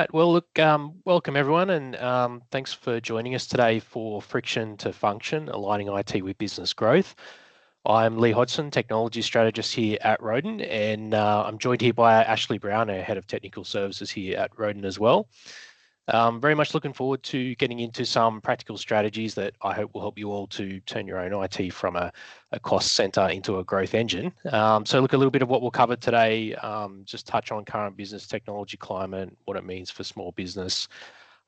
right. Well, look, welcome everyone, and thanks for joining us today for Friction to Function, aligning IT with business growth. I'm Lee Hodgson, technology strategist here at Roden, and I'm joined here by Ashley Brown, our head of technical services here at Roden as well. Very much looking forward to getting into some practical strategies that I hope will help you all to turn your own IT from a cost center into a growth engine. So look, a little bit of what we'll cover today, just touch on current business technology climate, what it means for small business.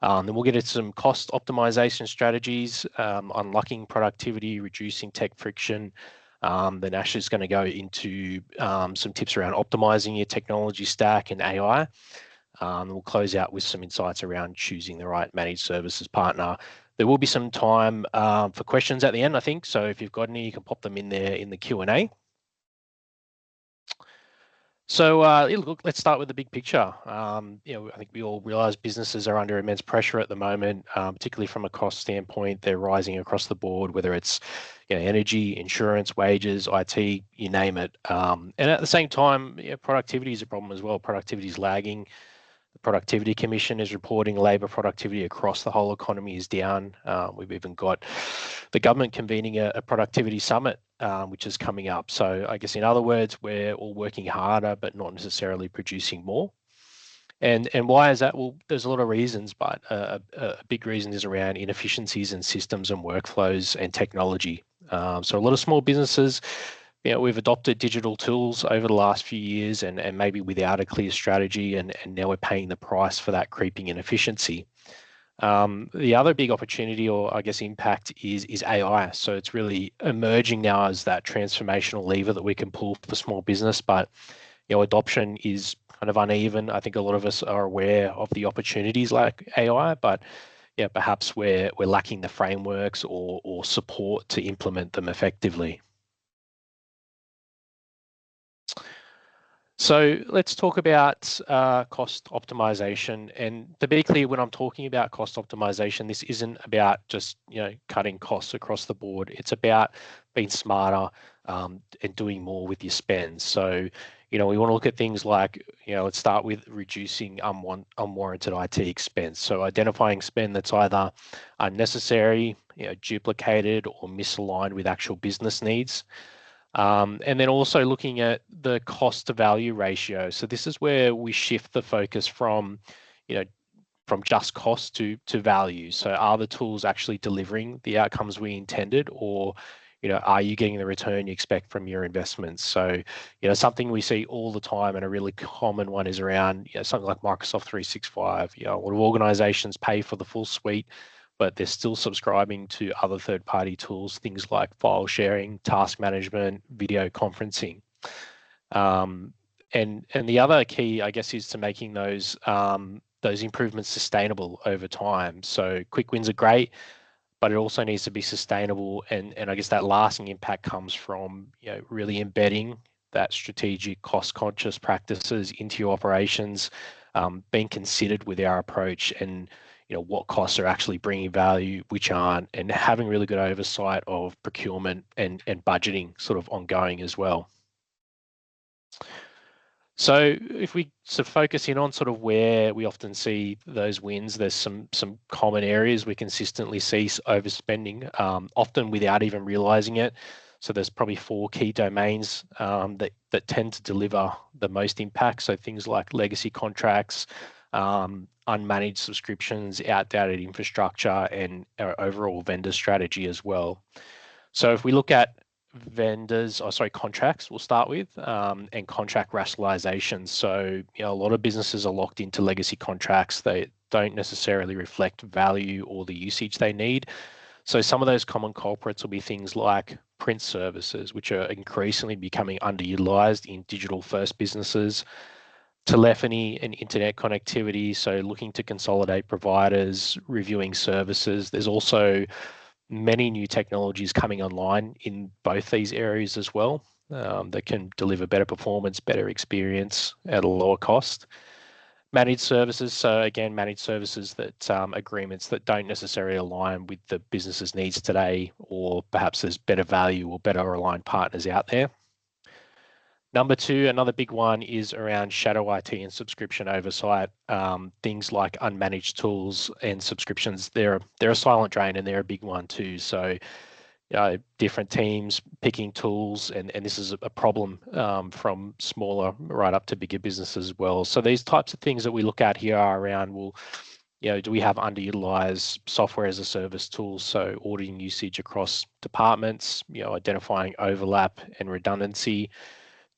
Then we'll get into some cost optimization strategies, unlocking productivity, reducing tech friction. Then Ashley's going to go into some tips around optimizing your technology stack and AI. We'll close out with some insights around choosing the right managed services partner. There will be some time for questions at the end, I think. So if you've got any, you can pop them in there in the Q&A. So look, let's start with the big picture. I think we all realize businesses are under immense pressure at the moment, particularly from a cost standpoint. They're rising across the board, whether it's energy, insurance, wages, IT, you name it. And at the same time, productivity is a problem as well. Productivity is lagging. The Productivity Commission is reporting labour productivity across the whole economy is down. We've even got the government convening a productivity summit, which is coming up. So I guess in other words, we're all working harder, but not necessarily producing more. And why is that? Well, there's a lot of reasons, but a big reason is around inefficiencies in systems and workflows and technology. So a lot of small businesses, we've adopted digital tools over the last few years and maybe without a clear strategy, and now we're paying the price for that creeping inefficiency. The other big opportunity, or I guess impact, is AI. So it's really emerging now as that transformational lever that we can pull for small business, but adoption is kind of uneven. I think a lot of us are aware of the opportunities like AI, but perhaps we're lacking the frameworks or support to implement them effectively. So let's talk about cost optimization. And to be clear, when I'm talking about cost optimization, this isn't about just cutting costs across the board. It's about being smarter and doing more with your spend. So we want to look at things like let's start with reducing unwarranted IT expense. So identifying spend that's either unnecessary, duplicated, or misaligned with actual business needs. And then also looking at the cost to value ratio. So this is where we shift the focus from just cost to value. So are the tools actually delivering the outcomes we intended, or are you getting the return you expect from your investments? So something we see all the time, and a really common one is around something like Microsoft 365. A lot of organizations pay for the full suite, but they're still subscribing to other third-party tools, things like file sharing, task management, video conferencing. And the other key, I guess, is to making those improvements sustainable over time. So quick wins are great, but it also needs to be sustainable. And I guess that lasting impact comes from really embedding that strategic cost-conscious practices into your operations, being considered with our approach, and what costs are actually bringing value, which aren't, and having really good oversight of procurement and budgeting sort of ongoing as well. So if we sort of focus in on sort of where we often see those wins, there's some common areas we consistently see overspending, often without even realizing it. So there's probably 4 key domains that tend to deliver the most impact. So things like legacy contracts, unmanaged subscriptions, outdated infrastructure, and our overall vendor strategy as well. So if we look at contracts, we'll start with, and contract rationalization. So a lot of businesses are locked into legacy contracts. They don't necessarily reflect value or the usage they need. So some of those common culprits will be things like print services, which are increasingly becoming underutilized in digital-first businesses, telephony and internet connectivity, so looking to consolidate providers, reviewing services. There's also many new technologies coming online in both these areas as well, that can deliver better performance, better experience at a lower cost. Managed services, so again, managed services that agreements that don't necessarily align with the business's needs today, or perhaps there's better value or better aligned partners out there. Number two, another big one is around shadow IT and subscription oversight. Things like unmanaged tools and subscriptions, they're a silent drain, and they're a big one too. So different teams picking tools, and this is a problem from smaller right up to bigger businesses as well. So these types of things that we look at here are around, well, do we have underutilized software as a service tools? So auditing usage across departments, identifying overlap and redundancy.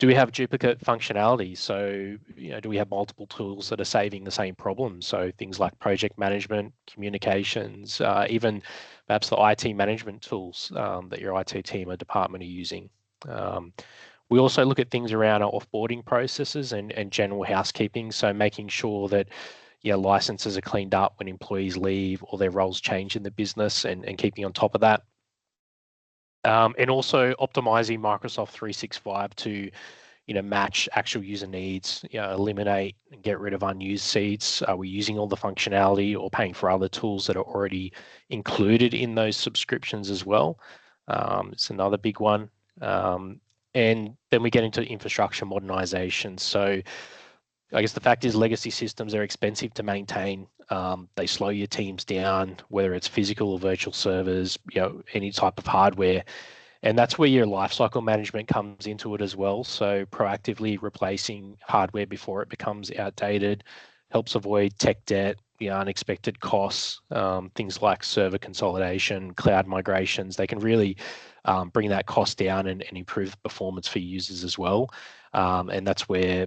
Do we have duplicate functionality? So, do we have multiple tools that are saving the same problem? So things like project management, communications, even perhaps the IT management tools that your IT team or department are using. We also look at things around our offboarding processes and general housekeeping. So making sure that licenses are cleaned up when employees leave or their roles change in the business, and keeping on top of that. And also optimizing Microsoft 365 to match actual user needs, eliminate and get rid of unused seats. Are we using all the functionality or paying for other tools that are already included in those subscriptions as well? It's another big one. And then we get into infrastructure modernization. So I guess the fact is legacy systems are expensive to maintain. They slow your teams down, whether it's physical or virtual servers, any type of hardware. And that's where your lifecycle management comes into it as well. So proactively replacing hardware before it becomes outdated helps avoid tech debt, unexpected costs, things like server consolidation, cloud migrations. They can really bring that cost down and improve performance for users as well. And that's where,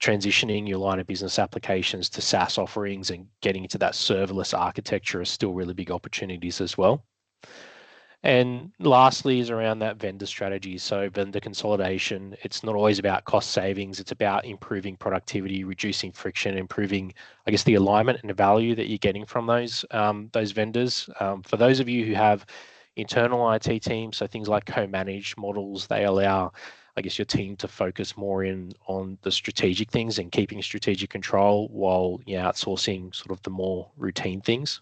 transitioning your line of business applications to SaaS offerings and getting into that serverless architecture are still really big opportunities as well. And lastly is around that vendor strategy. So vendor consolidation, it's not always about cost savings. It's about improving productivity, reducing friction, improving, I guess, the alignment and the value that you're getting from those vendors. For those of you who have internal IT teams, so things like co-managed models, they allow, I guess, your team to focus more on the strategic things and keeping strategic control while outsourcing sort of the more routine things.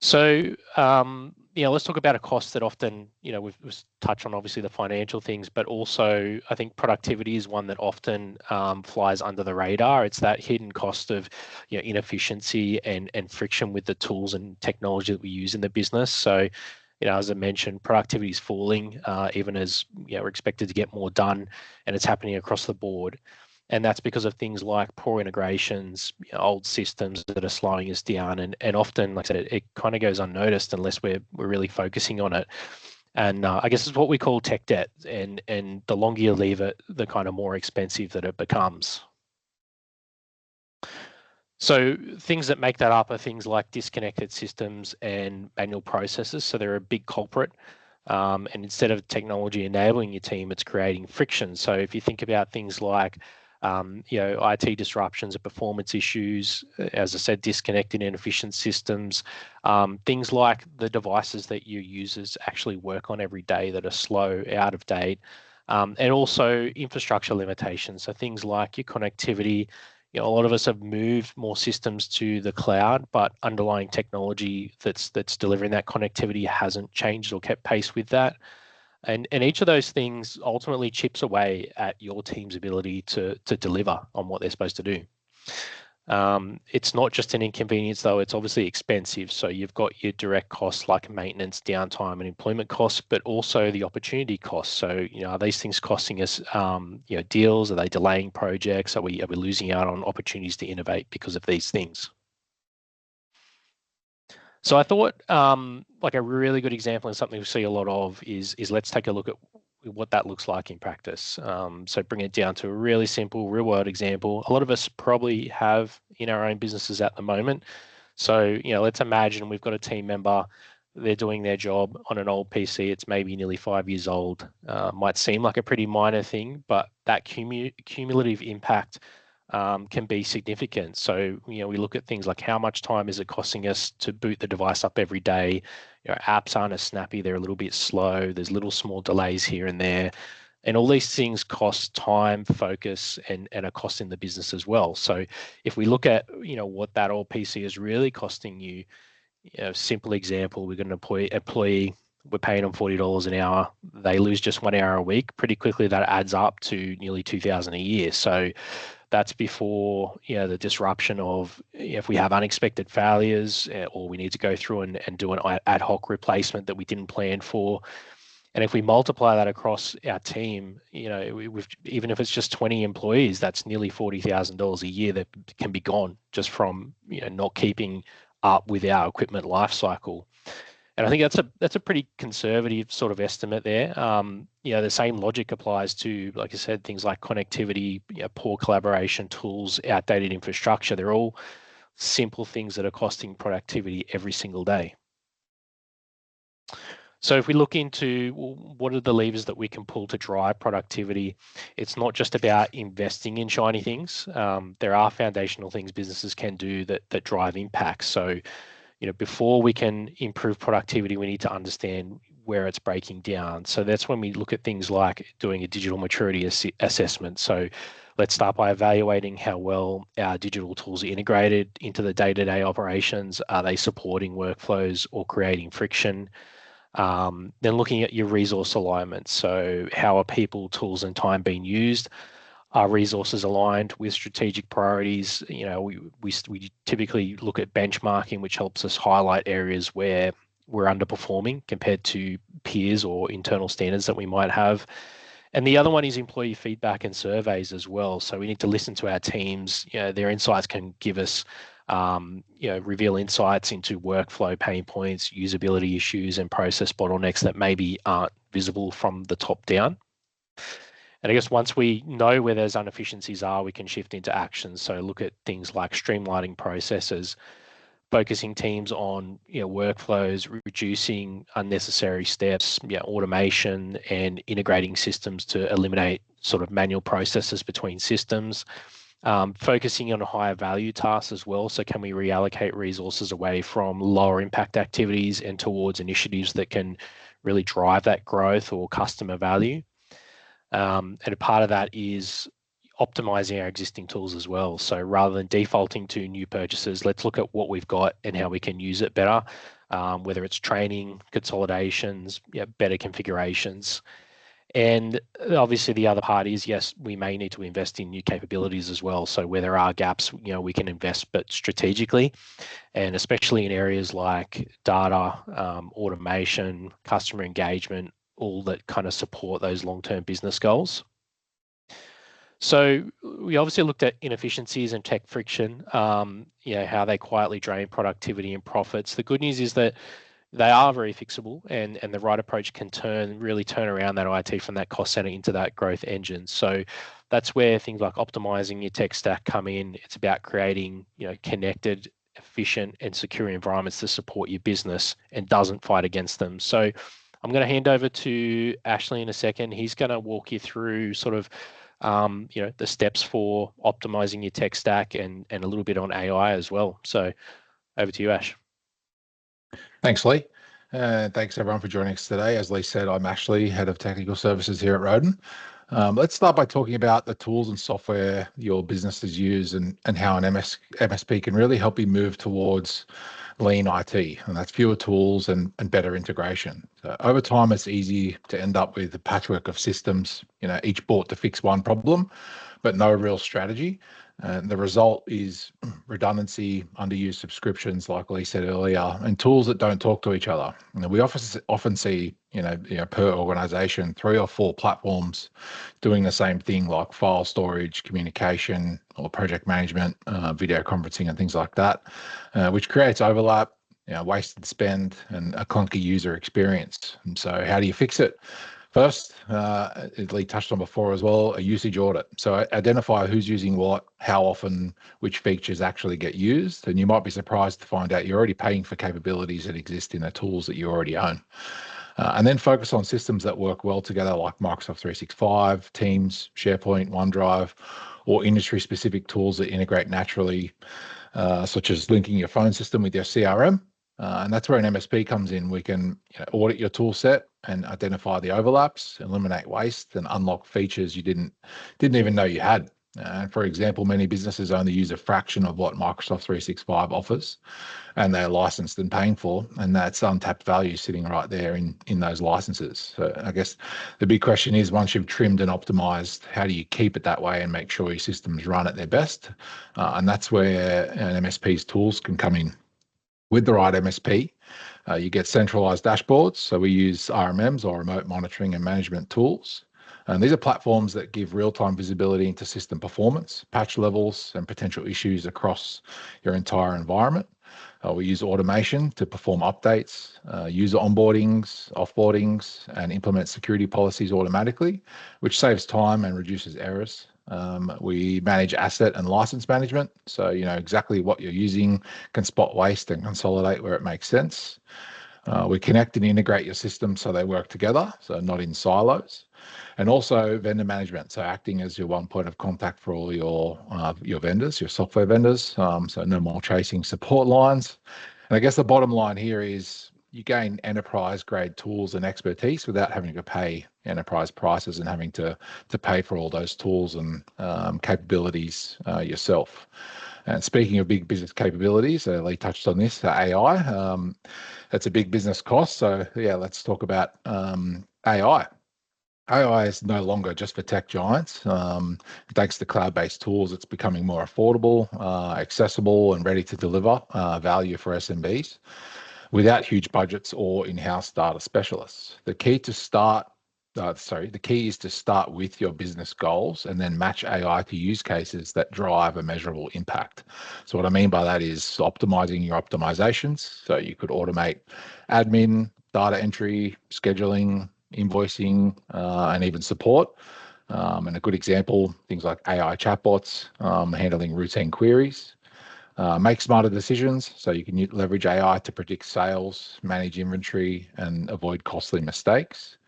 So, let's talk about a cost that often, we've touched on obviously the financial things, but also I think productivity is one that often flies under the radar. It's that hidden cost of, inefficiency and friction with the tools and technology that we use in the business. So, as I mentioned, productivity is falling, even as we're expected to get more done, and it's happening across the board. And that's because of things like poor integrations, old systems that are slowing us down. And often, like I said, it kind of goes unnoticed unless we're really focusing on it. And I guess it's what we call tech debt. And the longer you leave it, the kind of more expensive that it becomes. So things that make that up are things like disconnected systems and manual processes. So they're a big culprit. And instead of technology enabling your team, it's creating friction. So if you think about things like IT disruptions or performance issues, as I said, disconnected inefficient systems, things like the devices that your users actually work on every day that are slow, out of date, and also infrastructure limitations. So things like your connectivity. A lot of us have moved more systems to the cloud, but underlying technology that's delivering that connectivity hasn't changed or kept pace with that. And each of those things ultimately chips away at your team's ability to deliver on what they're supposed to do. It's not just an inconvenience, though. It's obviously expensive. So you've got your direct costs like maintenance, downtime, and employment costs, but also the opportunity costs. So, are these things costing us, deals? Are they delaying projects? Are we losing out on opportunities to innovate because of these things? So I thought like a really good example and something we see a lot of is let's take a look at what that looks like in practice. So bring it down to a really simple real world example. A lot of us probably have in our own businesses at the moment. So, let's imagine we've got a team member, they're doing their job on an old PC. It's maybe nearly 5 years old. Might seem like a pretty minor thing, but that cumulative impact can be significant. So, we look at things like how much time is it costing us to boot the device up every day? Apps aren't as snappy, they're a little bit slow. There's little small delays here and there. And all these things cost time, focus, and a cost in the business as well. So if we look at, what that old PC is really costing you, simple example, we're going to employ we're paying them $40 an hour. They lose just 1 hour a week. Pretty quickly, that adds up to nearly $2,000 a year. So that's before the disruption of if we have unexpected failures or we need to go through and do an ad hoc replacement that we didn't plan for. And if we multiply that across our team, even if it's just 20 employees, that's nearly $40,000 a year that can be gone just from not keeping up with our equipment life cycle. And I think that's a pretty conservative sort of estimate there. The same logic applies to, like I said, things like connectivity, poor collaboration tools, outdated infrastructure. They're all simple things that are costing productivity every single day. So if we look into what are the levers that we can pull to drive productivity, it's not just about investing in shiny things. There are foundational things businesses can do that drive impact. So, before we can improve productivity, we need to understand where it's breaking down. So that's when we look at things like doing a digital maturity assessment. So let's start by evaluating how well our digital tools are integrated into the day-to-day operations. Are they supporting workflows or creating friction? Then looking at your resource alignment. So how are people, tools, and time being used? Are resources aligned with strategic priorities? We typically look at benchmarking, which helps us highlight areas where we're underperforming compared to peers or internal standards that we might have. And the other one is employee feedback and surveys as well. So we need to listen to our teams. Their insights can give us reveal insights into workflow pain points, usability issues, and process bottlenecks that maybe aren't visible from the top down. And I guess once we know where those inefficiencies are, we can shift into actions. So look at things like streamlining processes, focusing teams on workflows, reducing unnecessary steps, automation, and integrating systems to eliminate sort of manual processes between systems. Focusing on higher value tasks as well. So can we reallocate resources away from lower impact activities and towards initiatives that can really drive that growth or customer value? And a part of that is optimizing our existing tools as well. So rather than defaulting to new purchases, let's look at what we've got and how we can use it better, whether it's training, consolidations, better configurations. And obviously the other part is, yes, we may need to invest in new capabilities as well. So where there are gaps, we can invest, but strategically, and especially in areas like data, automation, customer engagement, all that kind of support those long-term business goals. So we obviously looked at inefficiencies and tech friction, how they quietly drain productivity and profits. The good news is that they are very fixable, and the right approach can really turn around that IT from that cost center into that growth engine. So that's where things like optimizing your tech stack come in. It's about creating, connected, efficient, and secure environments to support your business and doesn't fight against them. So I'm going to hand over to Ashley in a second. He's going to walk you through sort of, the steps for optimizing your tech stack and a little bit on AI as well. So over to you, Ash. Thanks, Lee. Thanks, everyone, for joining us today. As Lee said, I'm Ashley, Head of Technical Services here at Roden. Let's start by talking about the tools and software your businesses use and how an MSP can really help you move towards lean IT, and that's fewer tools and better integration. So over time, it's easy to end up with a patchwork of systems, each bought to fix one problem, but no real strategy. And the result is redundancy, underused subscriptions, like Lee said earlier, and tools that don't talk to each other. We often see, per organization, 3 or 4 platforms doing the same thing, like file storage, communication, or project management, video conferencing, and things like that, which creates overlap, wasted spend, and a clunky user experience. And so how do you fix it? First, as Lee touched on before as well, a usage audit. So identify who's using what, how often, which features actually get used. And you might be surprised to find out you're already paying for capabilities that exist in the tools that you already own. And then focus on systems that work well together, like Microsoft 365, Teams, SharePoint, OneDrive, or industry-specific tools that integrate naturally, such as linking your phone system with your CRM. And that's where an MSP comes in. We can audit your tool set and identify the overlaps, eliminate waste, and unlock features you didn't even know you had. And for example, many businesses only use a fraction of what Microsoft 365 offers, and they're licensed and paying for, and that's untapped value sitting right there in those licenses. So I guess the big question is, once you've trimmed and optimized, how do you keep it that way and make sure your systems run at their best? And that's where an MSP's tools can come in. With the right MSP, you get centralized dashboards. So we use RMMs, or remote monitoring and management tools. And these are platforms that give real-time visibility into system performance, patch levels, and potential issues across your entire environment. We use automation to perform updates, user onboardings, offboardings, and implement security policies automatically, which saves time and reduces errors. We manage asset and license management, so you know exactly what you're using, can spot waste and consolidate where it makes sense. We connect and integrate your systems so they work together, so not in silos. And also vendor management, so acting as your one point of contact for all your vendors, your software vendors. So no more chasing support lines. And I guess the bottom line here is you gain enterprise grade tools and expertise without having to pay enterprise prices and having to pay for all those tools and capabilities yourself. And speaking of big business capabilities, Lee touched on this, AI. That's a big business cost. So yeah, let's talk about AI. AI is no longer just for tech giants. Thanks to cloud-based tools, it's becoming more affordable, accessible, and ready to deliver value for SMBs without huge budgets or in-house data specialists. The key is to start with your business goals and then match AI to use cases that drive a measurable impact. So what I mean by that is optimizing your optimizations. So you could automate admin, data entry, scheduling, invoicing, and even support. And a good example, things like AI chatbots, handling routine queries. Make smarter decisions, so you can leverage AI to predict sales, manage inventory, and avoid costly mistakes.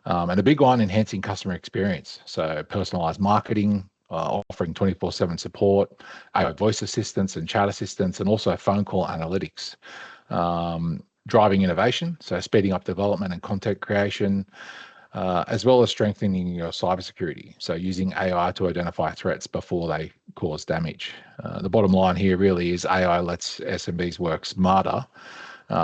And a big one, enhancing customer experience. So personalized marketing, offering 24/7 support, AI voice assistants and chat assistants, and also phone call analytics. Driving innovation, so speeding up development and content creation, as well as strengthening your cybersecurity. So using AI to identify threats before they cause damage. The bottom line here really is AI lets SMBs work smarter,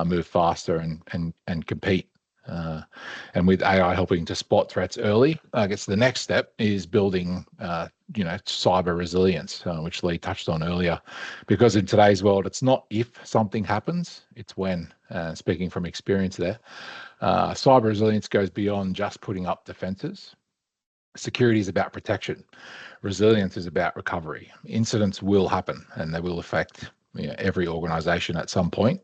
move faster, and compete. And with AI helping to spot threats early, I guess the next step is building, cyber resilience, which Lee touched on earlier. Because in today's world, it's not if something happens, it's when. Speaking from experience there, cyber resilience goes beyond just putting up defenses. Security is about protection. Resilience is about recovery. Incidents will happen, and they will affect every organization at some point.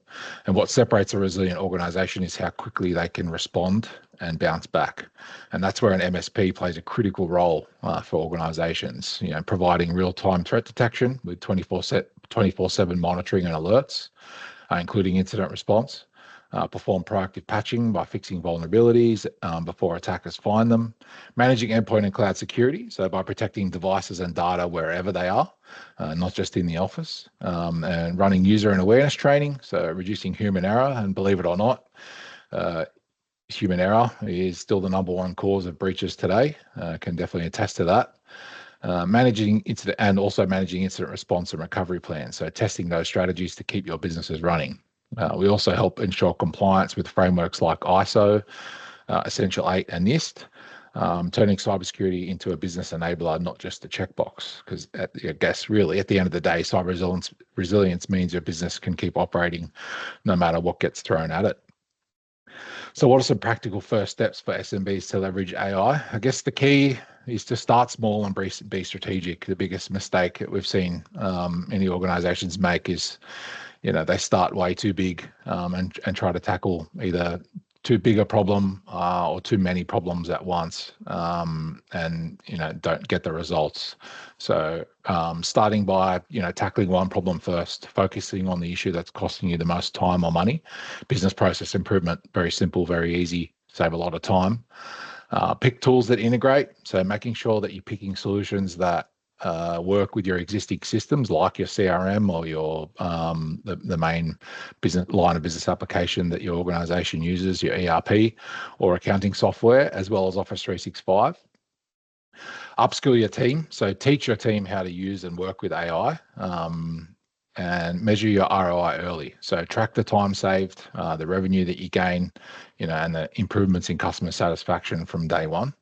And what separates a resilient organization is how quickly they can respond and bounce back. And that's where an MSP plays a critical role for organizations, providing real-time threat detection with 24/7 monitoring and alerts, including incident response. Perform proactive patching by fixing vulnerabilities before attackers find them, managing endpoint and cloud security, so by protecting devices and data wherever they are, not just in the office, and running user and awareness training, so reducing human error. And believe it or not, human error is still the number one cause of breaches today. Can definitely attest to that. Managing incident and also managing incident response and recovery plans, so testing those strategies to keep your businesses running. We also help ensure compliance with frameworks like ISO, Essential 8, and NIST, turning cybersecurity into a business enabler, not just a checkbox. Because I guess really at the end of the day, cyber resilience means your business can keep operating no matter what gets thrown at it. So what are some practical first steps for SMBs to leverage AI? I guess the key is to start small and be strategic. The biggest mistake that we've seen any organizations make is they start way too big and try to tackle either too big a problem or too many problems at once, and don't get the results. So starting by tackling one problem first, focusing on the issue that's costing you the most time or money. Business process improvement, very simple, very easy, save a lot of time. Pick tools that integrate, so making sure that you're picking solutions that work with your existing systems, like your CRM or your the main line of business application that your organization uses, your ERP or accounting software, as well as Office 365. Upskill your team. So teach your team how to use and work with AI, and measure your ROI early. So track the time saved, the revenue that you gain, and the improvements in customer satisfaction from day one.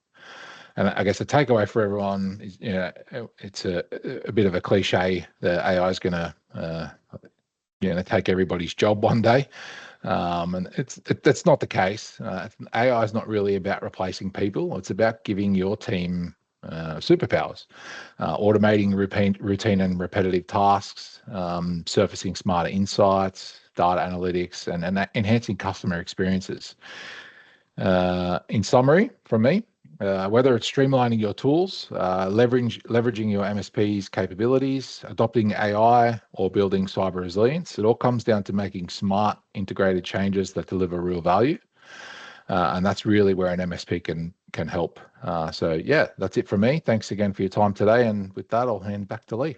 And I guess the takeaway for everyone is, it's a bit of a cliche that AI is going to take everybody's job one day. And that's not the case. AI is not really about replacing people. It's about giving your team superpowers, automating routine and repetitive tasks, surfacing smarter insights, data analytics, and enhancing customer experiences. In summary, from me, whether it's streamlining your tools, leveraging your MSP's capabilities, adopting AI, or building cyber resilience, it all comes down to making smart, integrated changes that deliver real value. And that's really where an MSP can help. So yeah, that's it from me. Thanks again for your time today. And with that, I'll hand back to Lee.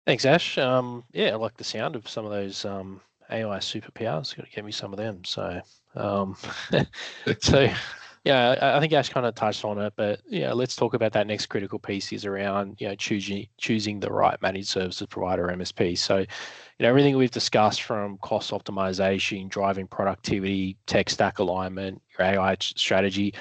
Thanks, Ash. Yeah, I like the sound of some of those AI superpowers. Got to get me some of them. So, so yeah, I think Ash kind of touched on it, but yeah, let's talk about that next critical piece is around choosing the right managed services provider, MSP. So, everything we've discussed from cost optimization, driving productivity, tech stack alignment, your AI strategy,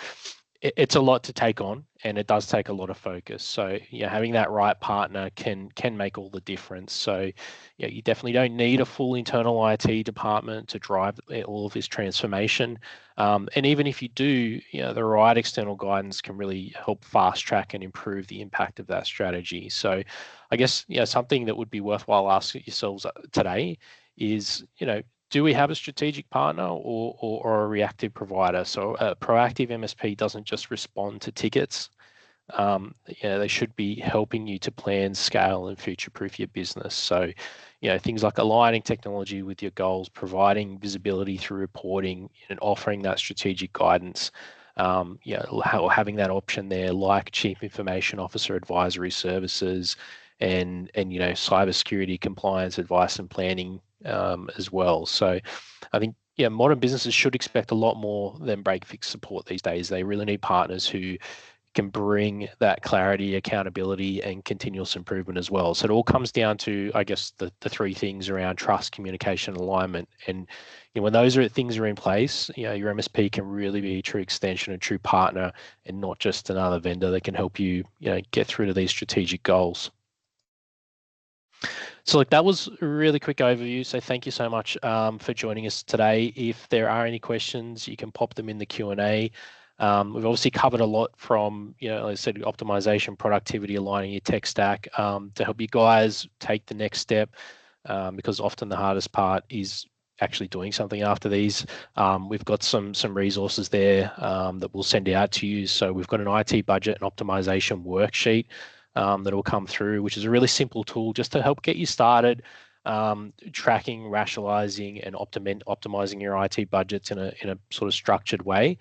it's a lot to take on, and it does take a lot of focus. So having that right partner can make all the difference. So you definitely don't need a full internal IT department to drive all of this transformation. And even if you do, the right external guidance can really help fast track and improve the impact of that strategy. So I guess something that would be worthwhile asking yourselves today is, do we have a strategic partner or a reactive provider? So a proactive MSP doesn't just respond to tickets. They should be helping you to plan, scale, and future-proof your business. So, things like aligning technology with your goals, providing visibility through reporting, and offering that strategic guidance. Having that option there, like Chief Information Officer advisory services, and cybersecurity compliance advice and planning as well. So I think modern businesses should expect a lot more than break fix support these days. They really need partners who can bring that clarity, accountability, and continuous improvement as well. So it all comes down to, I guess, the three things around trust, communication, alignment. And when those things are in place, your MSP can really be a true extension, a true partner, and not just another vendor that can help you, get through to these strategic goals. So look, that was a really quick overview. So thank you so much for joining us today. If there are any questions, you can pop them in the Q&A. We've obviously covered a lot from, like I said, optimization, productivity, aligning your tech stack to help you guys take the next step, because often the hardest part is actually doing something after these. We've got some resources there that we'll send out to you. So we've got an IT budget and optimization worksheet that will come through, which is a really simple tool just to help get you started tracking, rationalizing, and optimizing your IT budgets in a sort of structured way.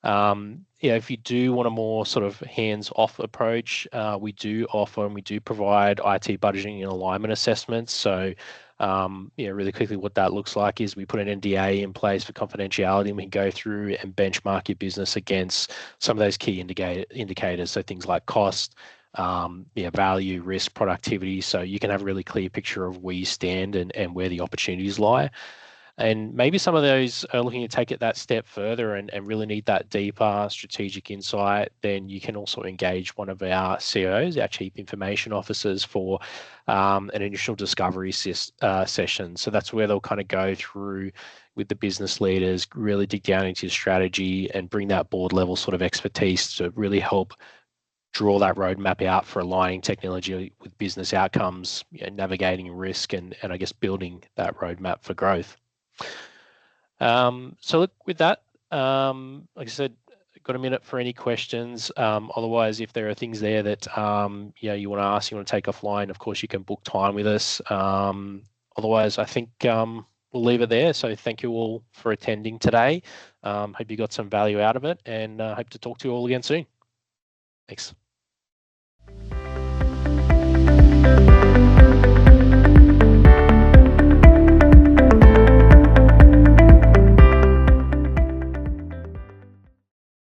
If you do want a more sort of hands-off approach, we do offer and we do provide IT budgeting and alignment assessments. So, really quickly, what that looks like is we put an NDA in place for confidentiality, and we can go through and benchmark your business against some of those key indicators. So things like cost, value, risk, productivity. So you can have a really clear picture of where you stand and where the opportunities lie. And maybe some of those are looking to take it that step further and really need that deeper strategic insight. Then you can also engage one of our CIOs, our Chief Information Officers, for an initial discovery session. So that's where they'll kind of go through with the business leaders, really dig down into your strategy and bring that board level sort of expertise to really help draw that roadmap out for aligning technology with business outcomes, navigating risk, and I guess building that roadmap for growth. So look, with that, like I said, got a minute for any questions. Otherwise, if there are things there that you want to ask, you want to take offline, of course you can book time with us. Otherwise, I think we'll leave it there. So thank you all for attending today. Hope you got some value out of it, and hope to talk to you all again soon. Thanks.